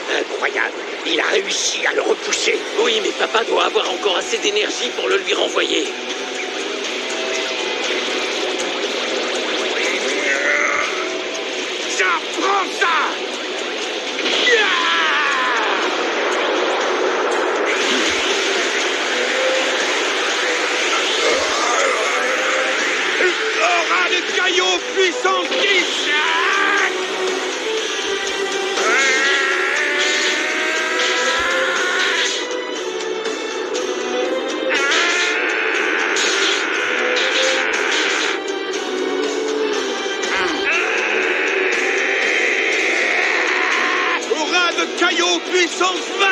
Incroyable. Il a réussi à le repousser. Oui, mais papa doit avoir encore assez d'énergie pour le lui renvoyer. Ça, prends ça! Aura de cailloux puissance 10! Aura de cailloux puissance 20!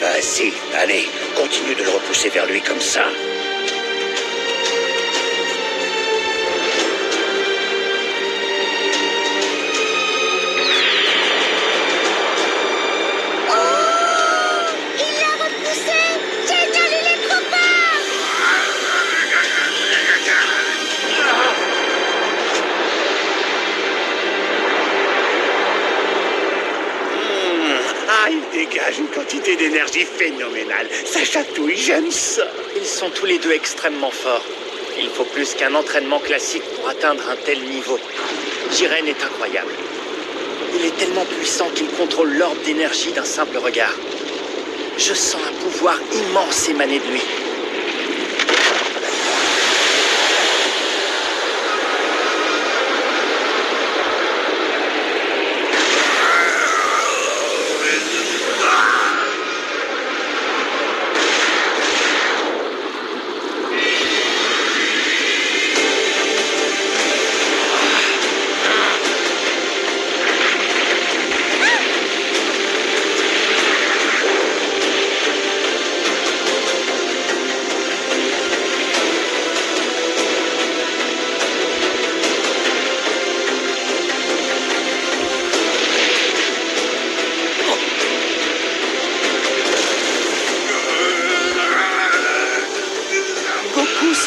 Vas-y, allez, continue de le repousser vers lui comme ça. Il dégage une quantité d'énergie phénoménale. Ça chatouille, j'aime ça. Ils sont tous les deux extrêmement forts. Il faut plus qu'un entraînement classique pour atteindre un tel niveau. Jiren est incroyable. Il est tellement puissant qu'il contrôle l'orbe d'énergie d'un simple regard. Je sens un pouvoir immense émaner de lui.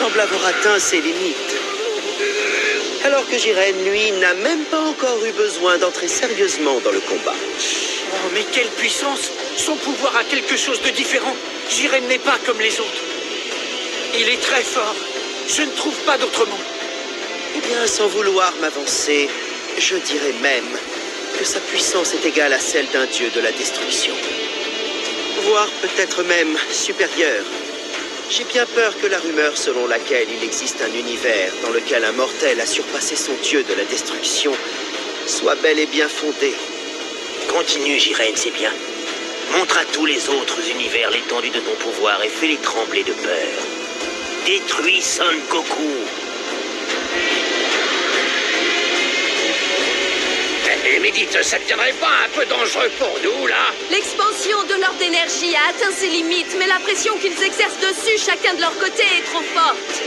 semble avoir atteint ses limites. Alors que Jiren, lui, n'a même pas encore eu besoin d'entrer sérieusement dans le combat. Oh, mais quelle puissance! Son pouvoir a quelque chose de différent. Jiren n'est pas comme les autres. Il est très fort. Je ne trouve pas d'autre mot. Eh bien, sans vouloir m'avancer, je dirais même que sa puissance est égale à celle d'un dieu de la destruction. Voire peut-être même supérieure. J'ai bien peur que la rumeur selon laquelle il existe un univers dans lequel un mortel a surpassé son dieu de la destruction soit bel et bien fondée. Continue, Jiren, c'est bien. Montre à tous les autres univers l'étendue de ton pouvoir et fais-les trembler de peur. Détruis Son Goku. Mais dites, ça ne tiendrait pas un peu dangereux pour nous, là? L'expansion de l'orbe d'énergie a atteint ses limites, mais la pression qu'ils exercent dessus, chacun de leur côté, est trop forte.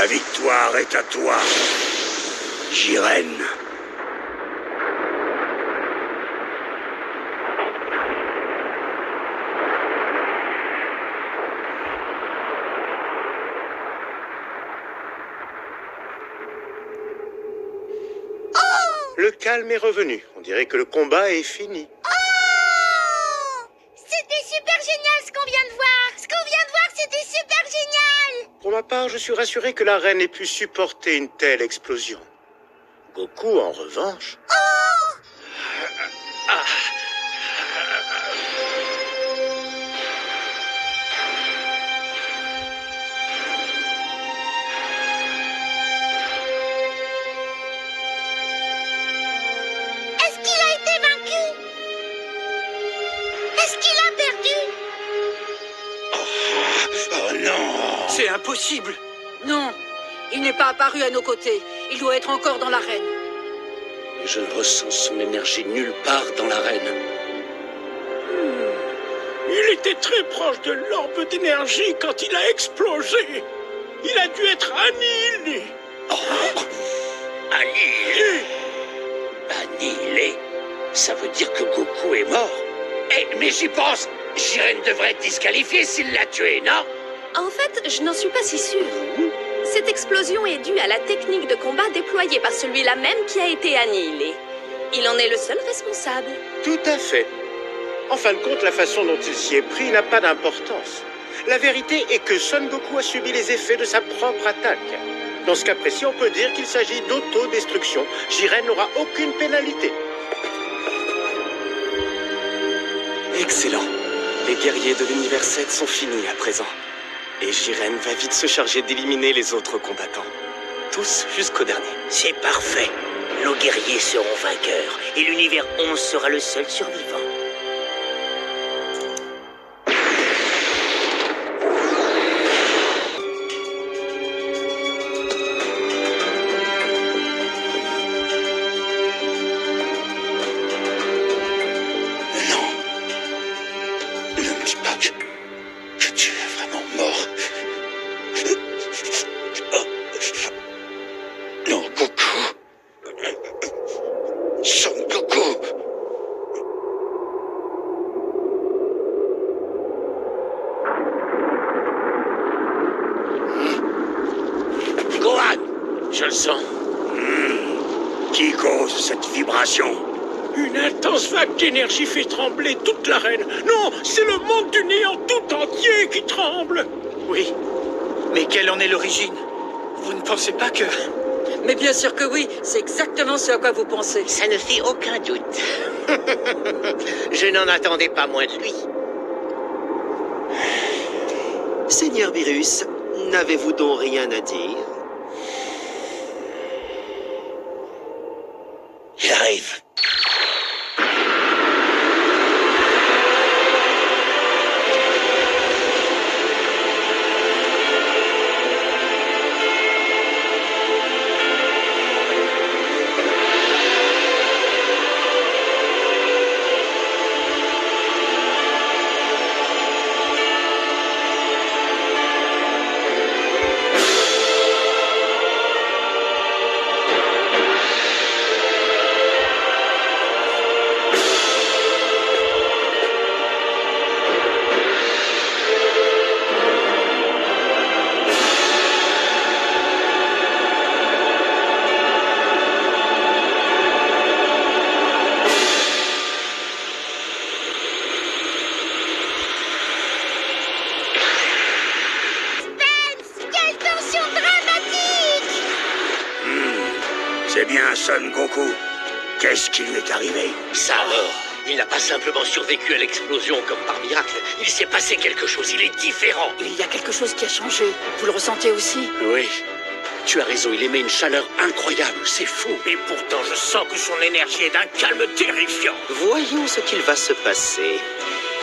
La victoire est à toi, Jiren. Le calme est revenu. On dirait que le combat est fini. Oh! C'était super génial ce qu'on vient de voir! Ce qu'on vient de voir, c'était super génial! Pour ma part, je suis rassuré que la reine ait pu supporter une telle explosion. Goku, en revanche... Est-ce qu'il a été vaincu? Est-ce qu'il a perdu? Oh non! C'est impossible. Non, il n'est pas apparu à nos côtés. Il doit être encore dans l'arène. Je ne ressens son énergie nulle part dans l'arène. Il était très proche de l'orbe d'énergie quand il a explosé. Il a dû être annihilé. Annihilé? Annihilé? Ça veut dire que Goku est mort? Mais j'y pense. Jiren devrait être disqualifié s'il l'a tué, non? En fait, je n'en suis pas si sûre. Cette explosion est due à la technique de combat déployée par celui-là même qui a été annihilé. Il en est le seul responsable. Tout à fait. En fin de compte, la façon dont il s'y est pris n'a pas d'importance. La vérité est que Son Goku a subi les effets de sa propre attaque. Dans ce cas précis, on peut dire qu'il s'agit d'autodestruction. Jiren n'aura aucune pénalité. Excellent. Les guerriers de l'univers 7 sont finis à présent. Et Jiren va vite se charger d'éliminer les autres combattants. Tous jusqu'au dernier. C'est parfait. Nos guerriers seront vainqueurs et l'univers 11 sera le seul survivant. Ne me dis pas que tu es vraiment mort. Non, Goku. Son Goku. Gohan, je le sens. Qui cause cette vibration? Une intense vague d'énergie fait trembler toute l'arène. Non, c'est le monde du néant tout entier qui tremble. Oui. Mais quelle en est l'origine? Vous ne pensez pas que... Mais bien sûr que oui, c'est exactement ce à quoi vous pensez. Ça ne fait aucun doute. Je n'en attendais pas moins de lui. Seigneur Virus, n'avez-vous donc rien à dire? J'arrive. C'est bien Son Goku. Qu'est-ce qui lui est arrivé? Ça alors, il n'a pas simplement survécu à l'explosion comme par miracle. Il s'est passé quelque chose, il est différent. Il y a quelque chose qui a changé. Vous le ressentez aussi? Oui. Tu as raison, il émet une chaleur incroyable. C'est fou. Et pourtant, je sens que son énergie est d'un calme terrifiant. Voyons ce qu'il va se passer.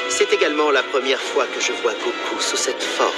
C'est également la première fois que je vois Goku sous cette forme.